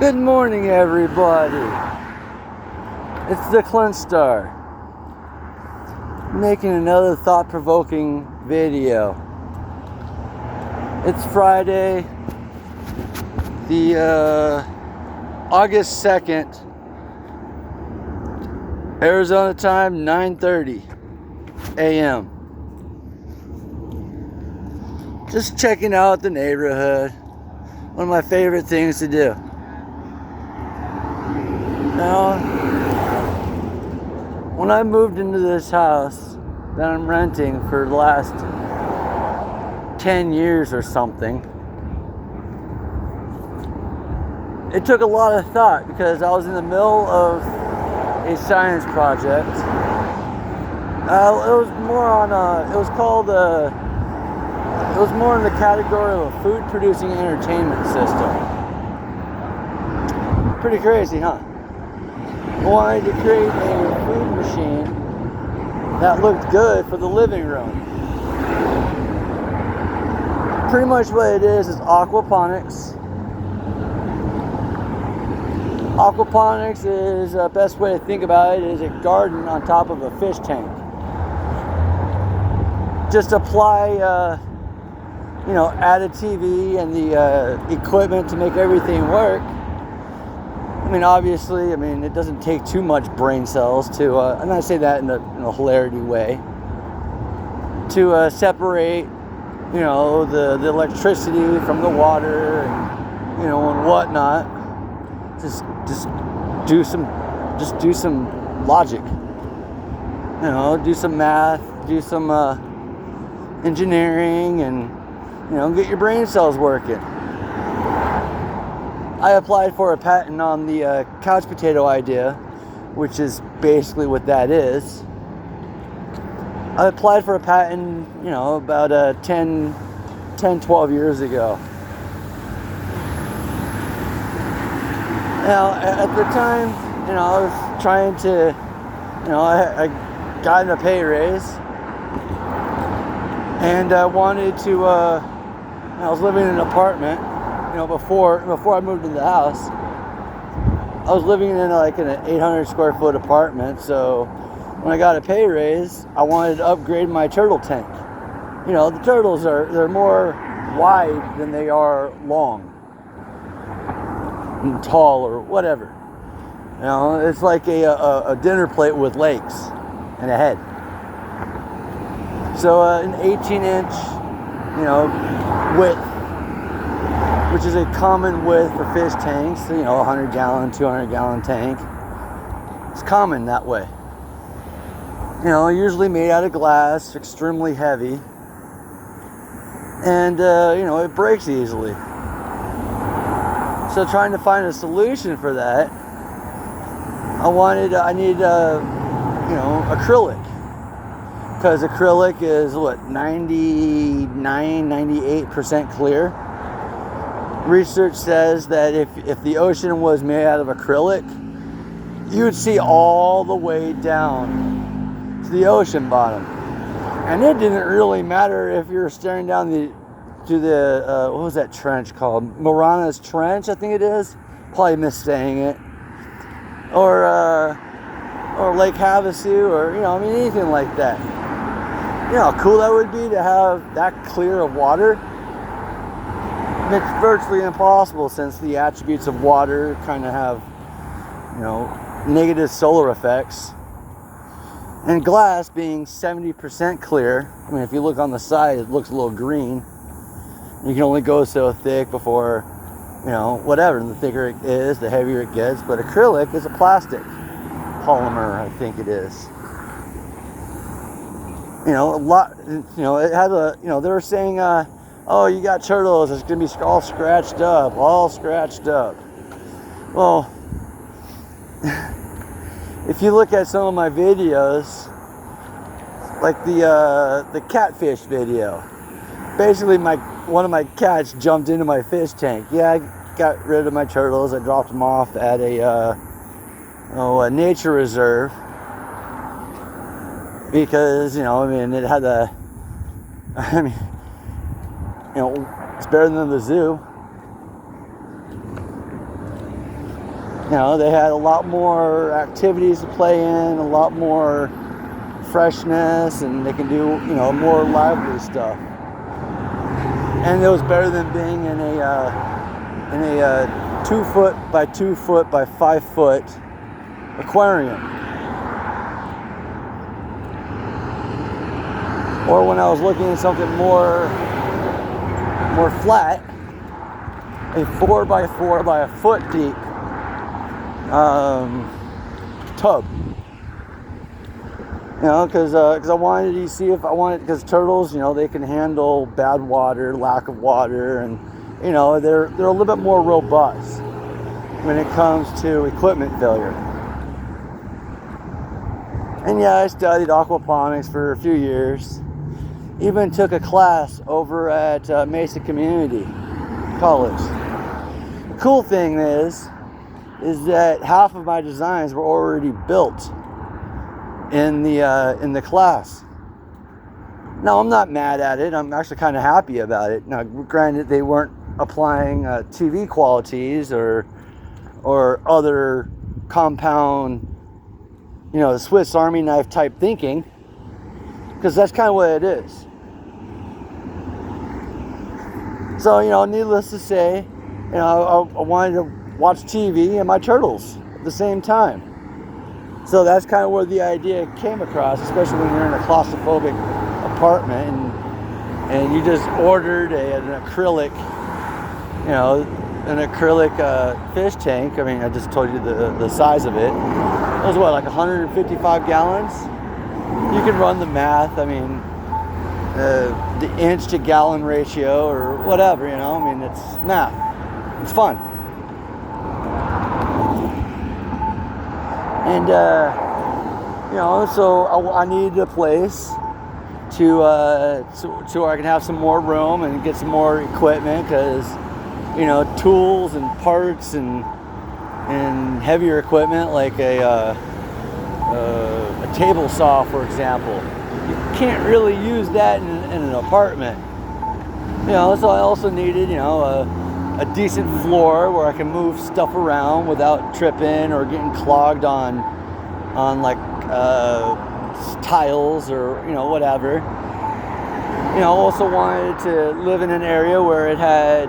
Good morning, everybody. It's the Clint Star, making another thought-provoking video. It's Friday, the August 2nd, Arizona time, 9:30 a.m. Just checking out the neighborhood. One of my favorite things to do. Now, when I moved into this house that I'm renting for the last 10 years or something, it took a lot of thought because I was in the middle of a science project. It was more in the category of a food-producing entertainment system. Pretty crazy, huh? I wanted to create a food machine that looked good for the living room. Pretty much what it is aquaponics. Aquaponics is the best way to think about it is a garden on top of a fish tank. Just apply, add a TV and the equipment to make everything work. Obviously, it doesn't take too much brain cells to, and I say that in a hilarity way, to separate, the electricity from the water and, and whatnot. Just do some logic, do some math, do some engineering, and, get your brain cells working. I applied for a patent on the couch potato idea, which is basically what that is. I applied for a patent, about 12 years ago. Now, at the time, I was trying to, I got a pay raise, and I wanted to, I was living in an apartment. Before I moved into the house, I was living in an 800 square foot apartment. So when I got a pay raise, I wanted to upgrade my turtle tank. The turtles they're more wide than they are long and tall or whatever. It's like a dinner plate with legs and a head. So an 18-inch, width, which is a common width for fish tanks, 100-gallon, 200-gallon tank. It's common that way. Usually made out of glass, extremely heavy, and, it breaks easily. So trying to find a solution for that, I needed acrylic. Because acrylic is, 98% clear. Research says that if the ocean was made out of acrylic, you would see all the way down to the ocean bottom. And it didn't really matter if you're staring down to the what was that trench called? Marianas Trench, I think it is. Probably missaying it. Or Lake Havasu, or anything like that. How cool that would be to have that clear of water. It's virtually impossible since the attributes of water kind of have, negative solar effects. And glass being 70% clear, if you look on the side, it looks a little green. You can only go so thick before, whatever. The thicker it is, the heavier it gets. But acrylic is a plastic polymer, I think it is. It has they were saying, oh, you got turtles, it's going to be all scratched up. Well, if you look at some of my videos, like the catfish video, basically one of my cats jumped into my fish tank. Yeah, I got rid of my turtles. I dropped them off at a nature reserve because, it had it's better than the zoo. They had a lot more activities to play in, a lot more freshness, and they can do, more lively stuff. And it was better than being in a 2 foot by 2 foot by 5 foot aquarium. Or when I was looking at something more flat, a 4 by 4 by a foot deep tub. Because I wanted to see because turtles, they can handle bad water, lack of water, and they're a little bit more robust when it comes to equipment failure. And yeah, I studied aquaponics for a few years. Even took a class over at Mesa Community College. The cool thing is that half of my designs were already built in the class. Now, I'm not mad at it. I'm actually kind of happy about it. Now, granted, they weren't applying TV qualities or other compound, Swiss Army knife type thinking, because that's kind of what it is. So, needless to say, I wanted to watch TV and my turtles at the same time. So that's kind of where the idea came across, especially when you're in a claustrophobic apartment and you just ordered an acrylic fish tank. I mean, I just told you the size of it. It was like 155 gallons? You can run the math. I mean, the inch to gallon ratio or whatever, I mean, it's math. It's fun. And, so I needed a place to where I can have some more room and get some more equipment, because, tools and parts and heavier equipment like a table saw, for example, you can't really use that in an apartment. So I also needed, a decent floor where I can move stuff around without tripping or getting clogged on like tiles or whatever. Also wanted to live in an area where it had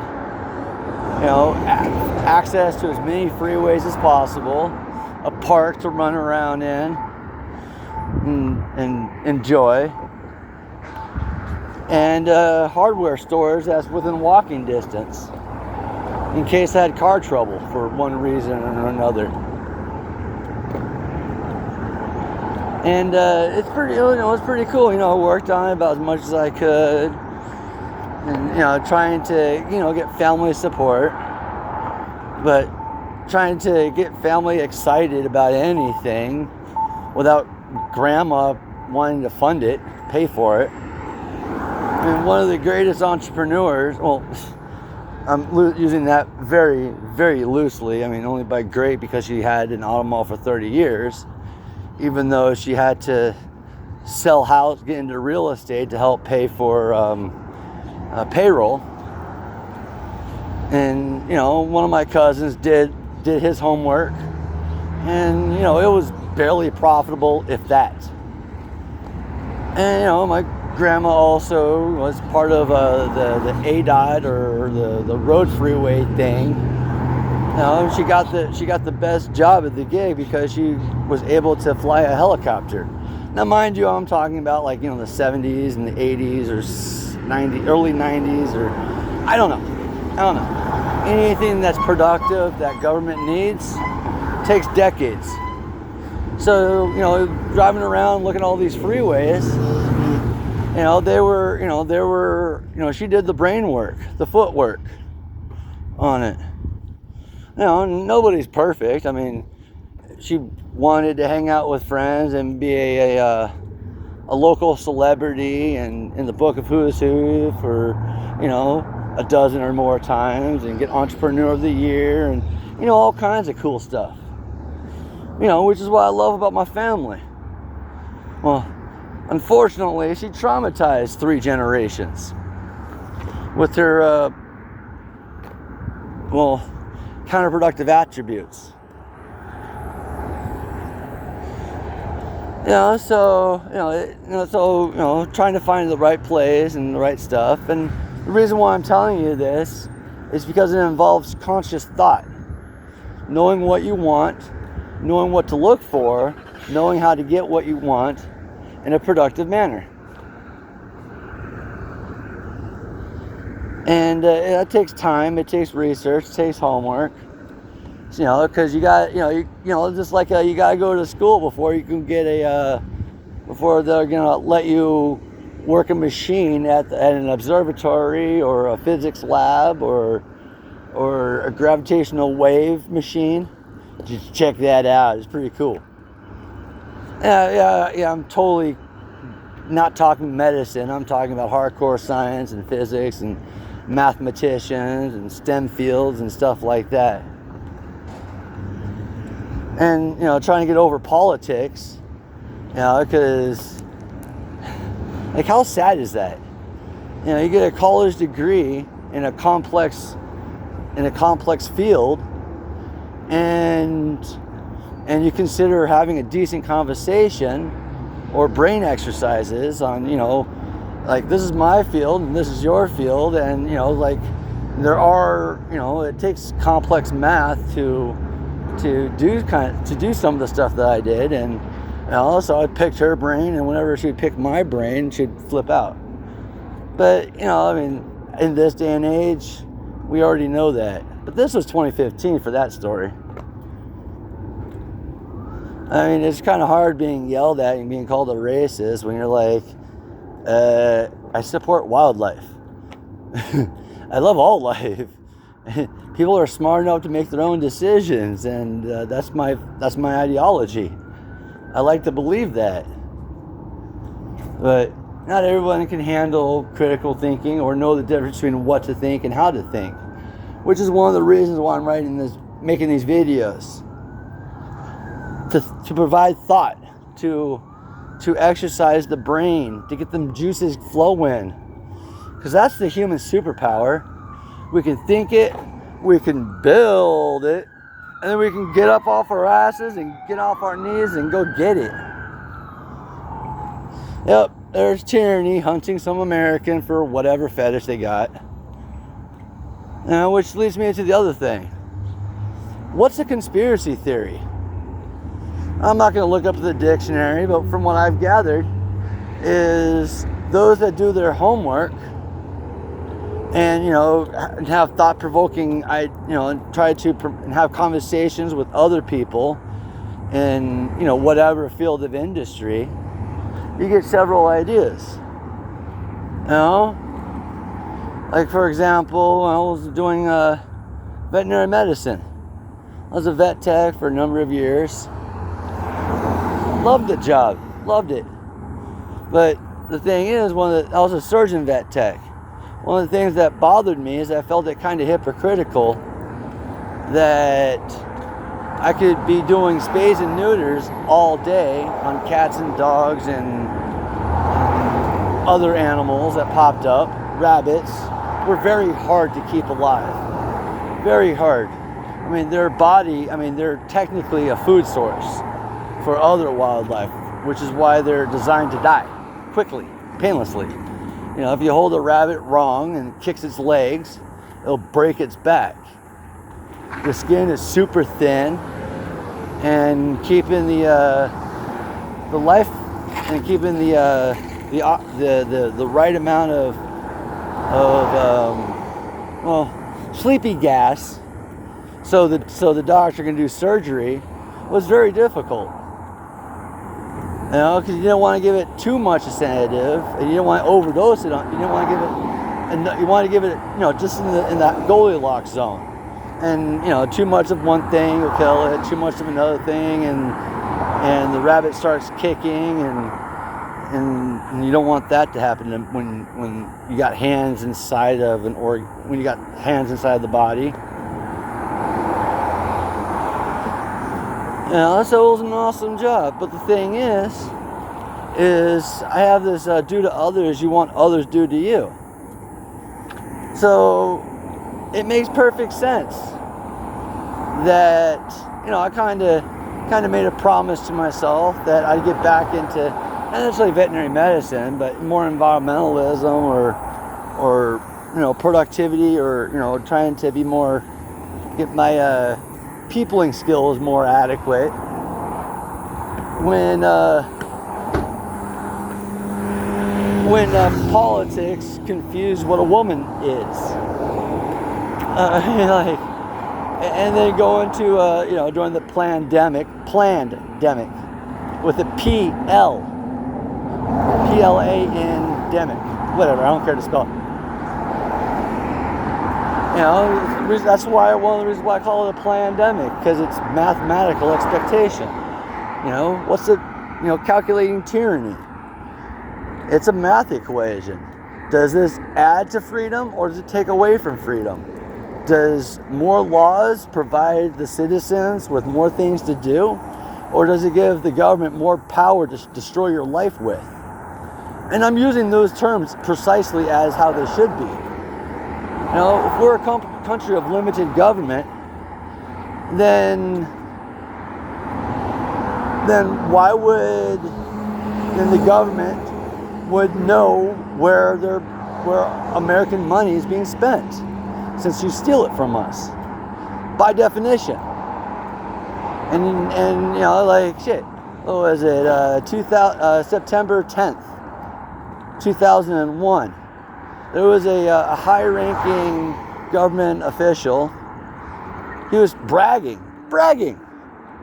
access to as many freeways as possible, a park to run around in and enjoy, and hardware stores that's within walking distance in case I had car trouble for one reason or another. And it's pretty, it's pretty cool. I worked on it about as much as I could, and trying to get family support, but trying to get family excited about anything without grandma wanting to fund it, pay for it. And one of the greatest entrepreneurs, well, I'm using that very, very loosely. I mean, only by great because she had an auto mall for 30 years, even though she had to sell house, get into real estate to help pay for payroll. And, one of my cousins did his homework, and, it was barely profitable, if that. And, my grandma also was part of the ADOT or the road freeway thing. She got the best job at the gig because she was able to fly a helicopter. Now, mind you, I'm talking about the 70s and the 80s or 90s, early 90s, or I don't know. Anything that's productive that government needs takes decades. So, driving around looking at all these freeways, she did the brain work, the footwork on it. Nobody's perfect. I mean, she wanted to hang out with friends and be a local celebrity and in the book of Who's Who for, a dozen or more times, and get Entrepreneur of the Year and, all kinds of cool stuff. Which is what I love about my family. Well, unfortunately, she traumatized 3 generations with her, counterproductive attributes. trying to find the right place and the right stuff. And the reason why I'm telling you this is because it involves conscious thought, knowing what you want, knowing what to look for, knowing how to get what you want in a productive manner. And it takes time, it takes research, it takes homework. Because you got, just like you got to go to school before you can get before they're gonna let you work a machine at an observatory or a physics lab or a gravitational wave machine. Just check that out. It's pretty cool. Yeah. I'm totally not talking medicine. I'm talking about hardcore science and physics and mathematicians and STEM fields and stuff like that. And trying to get over politics, because like, how sad is that? You get a college degree in a complex field, and you consider having a decent conversation or brain exercises on, like, this is my field and this is your field, and there are, it takes complex math to do some of the stuff that I did, and so I'd pick her brain, and whenever she'd pick my brain, she'd flip out. But in this day and age, we already know that. But this was 2015 for that story. It's kind of hard being yelled at and being called a racist when you're like, I support wildlife. I love all life. People are smart enough to make their own decisions, and that's my ideology. I like to believe that. But not everyone can handle critical thinking or know the difference between what to think and how to think, which is one of the reasons why I'm making these videos. To provide thought, to exercise the brain, to get them juices flowing. Because that's the human superpower. We can think it, we can build it, and then we can get up off our asses and get off our knees and go get it. Yep, there's tyranny hunting some American for whatever fetish they got. Which leads me to the other thing. What's a conspiracy theory? I'm not going to look up the dictionary, but from what I've gathered is those that do their homework and have thought-provoking, and try to have conversations with other people in whatever field of industry, you get several ideas. Like, for example, I was doing veterinary medicine. I was a vet tech for a number of years. Loved the job, loved it. But the thing is, I was a surgeon vet tech. One of the things that bothered me is I felt it kind of hypocritical that I could be doing spays and neuters all day on cats and dogs and other animals that popped up. Rabbits were very hard to keep alive. Very hard. They're technically a food source for other wildlife, which is why they're designed to die quickly, painlessly. If you hold a rabbit wrong and kicks its legs, it'll break its back. The skin is super thin, and keeping the life and keeping the right amount of sleepy gas, so the doctor can do surgery, was very difficult. Because you didn't want to give it too much a sedative, and you didn't want to overdose it on. You didn't want to give it, and you want to give it, just in that Goldilocks zone. And too much of one thing will kill it. Too much of another thing, and the rabbit starts kicking, and you don't want that to happen when you got hands inside of when you got hands inside the body. So it was an awesome job. But the thing is I have this do to others you want others do to you. So it makes perfect sense that I kind of kind of made a promise to myself that I'd get back into, not necessarily veterinary medicine, but more environmentalism or productivity, or trying to be more, get my peopling skills more adequate. When politics confuse what a woman is, and then go into during the plandemic with a PLAN-demic, whatever, I don't care to spell it. That's why one of the reasons why I call it a plandemic, because it's mathematical expectation. What's the calculating tyranny? It's a math equation. Does this add to freedom or does it take away from freedom? Does more laws provide the citizens with more things to do, or does it give the government more power to destroy your life with? And I'm using those terms precisely as how they should be. If we're a country of limited government, then the government would know where American money is being spent, since you steal it from us by definition. And shit, what was it, September 10th 2001, there was a high-ranking government official. He was bragging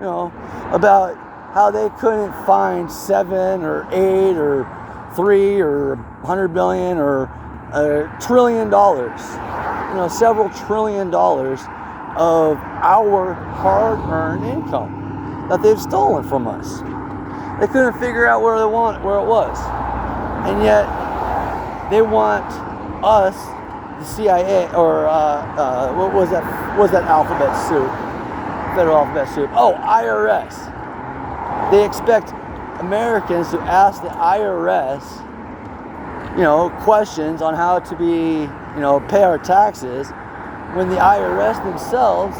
about how they couldn't find $7 or $8 or $3 or $100 billion or $1 trillion, several $1 trillion of our hard-earned income that they've stolen from us. They couldn't figure out where it was, and yet they want us, the CIA, or what was that alphabet soup? Federal alphabet soup. Oh, IRS. They expect Americans to ask the IRS, questions on how to pay our taxes, when the IRS themselves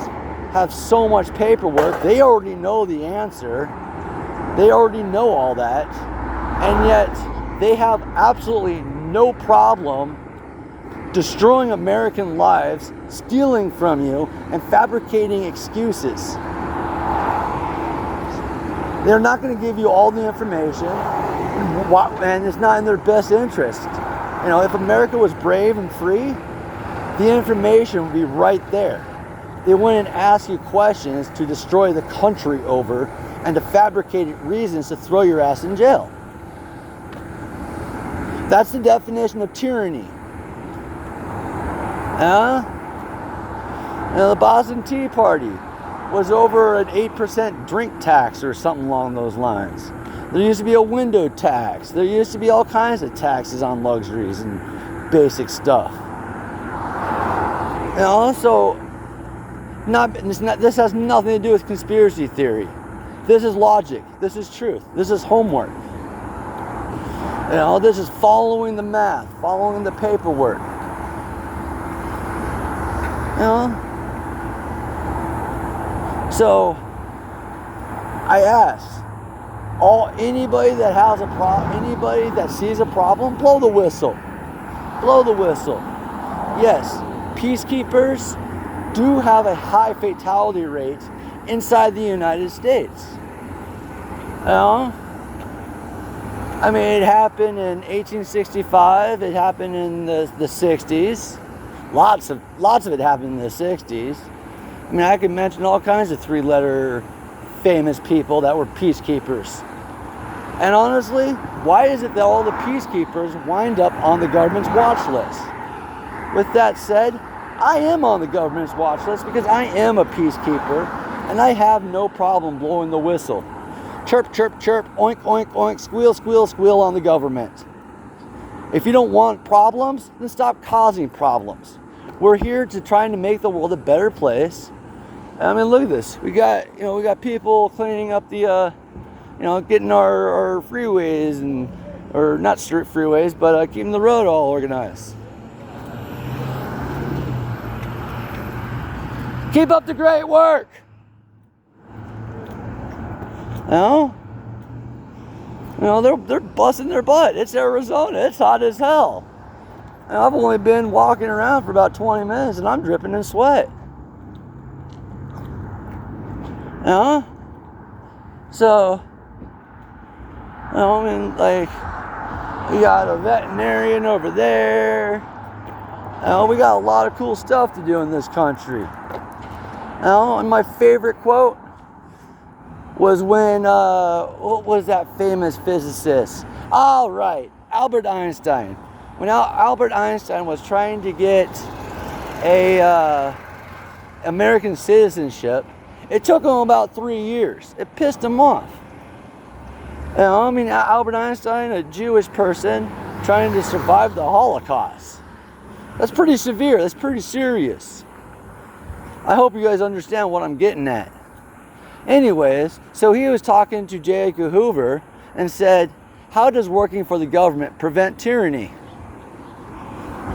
have so much paperwork. They already know the answer. They already know all that. And yet they have absolutely no problem destroying American lives, stealing from you, and fabricating excuses. They're not going to give you all the information, and it's not in their best interest. If America was brave and free, the information would be right there. They wouldn't ask you questions to destroy the country over and to fabricate reasons to throw your ass in jail. That's the definition of tyranny. The Boston Tea Party was over an 8% drink tax or something along those lines. There used to be a window tax. There used to be all kinds of taxes on luxuries and basic stuff. This has nothing to do with conspiracy theory. This is logic. This is truth. This is homework. This is following the math, following the paperwork. So I ask anybody that has a problem, anybody that sees a problem, blow the whistle. Blow the whistle. Yes, peacekeepers do have a high fatality rate inside the United States. It happened in 1865. It happened in the 60s. Lots of it happened in the 60s. I could mention all kinds of three-letter famous people that were peacekeepers. And honestly, why is it that all the peacekeepers wind up on the government's watch list? With that said, I am on the government's watch list because I am a peacekeeper, and I have no problem blowing the whistle. Chirp, chirp, chirp, oink, oink, oink, squeal, squeal, squeal on the government. If you don't want problems, then stop causing problems. We're here to trying to make the world a better place. Look at this. We got people cleaning up the, getting our freeways or not street freeways, but keeping the road all organized. Keep up the great work. You know? They're busting their butt. It's Arizona. It's hot as hell. And I've only been walking around for about 20 minutes and I'm dripping in sweat. So, I mean, like, we got a veterinarian over there. We got a lot of cool stuff to do in this country. And my favorite quote was when, what was that famous physicist? All right, Albert Einstein. When Albert Einstein was trying to get a American citizenship, it took him about 3 years. It pissed him off. I mean, Albert Einstein, a Jewish person, trying to survive the Holocaust. That's pretty severe. That's pretty serious. I hope you guys understand what I'm getting at. Anyways, so he was talking to J. Edgar Hoover and said, how does working for the government prevent tyranny?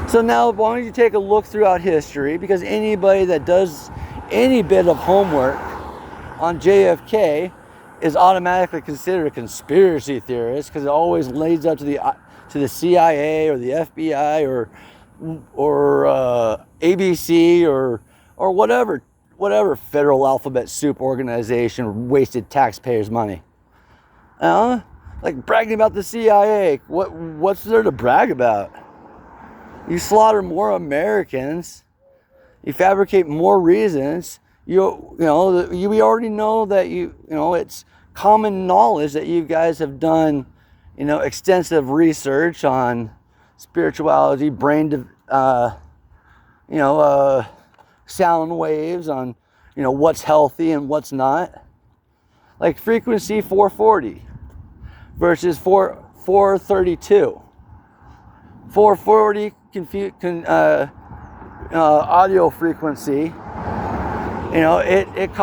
So now, why don't you take a look throughout history, because anybody that does any bit of homework on JFK is automatically considered a conspiracy theorist, because it always leads up to the CIA or the FBI or ABC or whatever federal alphabet soup organization wasted taxpayers' money. Like bragging about the CIA. What's there to brag about? You slaughter more Americans. You fabricate more reasons. We already know that it's common knowledge that you guys have done, extensive research on spirituality, brain, sound waves, on, what's healthy and what's not. Like frequency 440 versus 432. 440 audio frequency, it